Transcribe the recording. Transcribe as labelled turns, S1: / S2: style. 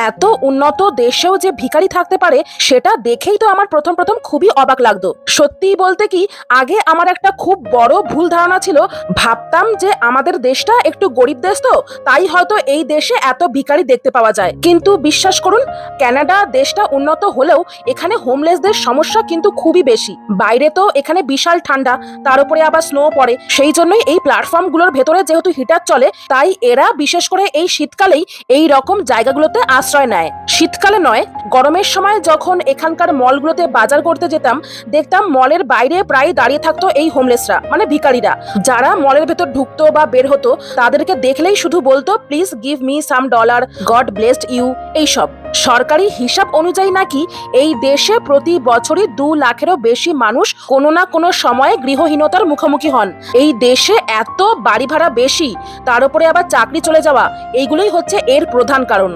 S1: এত উন্নত দেশেও যে ভিখারি থাকতে পারে সেটা দেখেই তো আমার প্রথম প্রথম খুবই অবাক লাগতো। সত্যিই বলতে কি, আগে আমার একটা খুব বড় ভুল ধারণা ছিল। ভাবতাম যে আমাদের দেশটা একটু গরিব দেশ, তো তাই হয়তো এই দেশে এত ভিখারি দেখতে পাওয়া যায়। কিন্তু বিশ্বাস করুন, কানাডা দেশটা উন্নত হলেও এখানে হোমলেসদের সমস্যা কিন্তু খুবই বেশি। বাইরে তো এখানে বিশাল ঠান্ডা, তার উপরে আবার স্নো পড়ে, সেই জন্যই এই প্ল্যাটফর্মগুলোর ভেতরে যেহেতু হিটার চলে, তাই এরা বিশেষ করে এই শীতকালেই এই রকম জায়গাগুলোতে আশ্রয় নেয়। শীতকালে নয়, গরমের সময় যখন এখানকার মলগুলোতে বাজার করতে যেতাম, দেখতাম মলের বাইরে প্রায় দাঁড়িয়ে থাকতো এই হোমলেসরা, মানে ভিখারিরা। যারা মলের ভেতর ঢুকতো বা বের হতো, তাদেরকে দেখলেই শুধু বলতো, please give me some dollar, God blessed you, এইসব। সরকারি হিসাব অনুযায়ী নাকি এই দেশে প্রতি বছরই 2 লাখেরও বেশি মানুষ কোনো না কোনো সময়ে গৃহহীনতার মুখোমুখি হন। এই দেশে এত বাড়ি ভাড়া বেশি, তার উপরে আবার চাকরি চলে যাওয়া, এইগুলোই হচ্ছে এর প্রধান কারণ।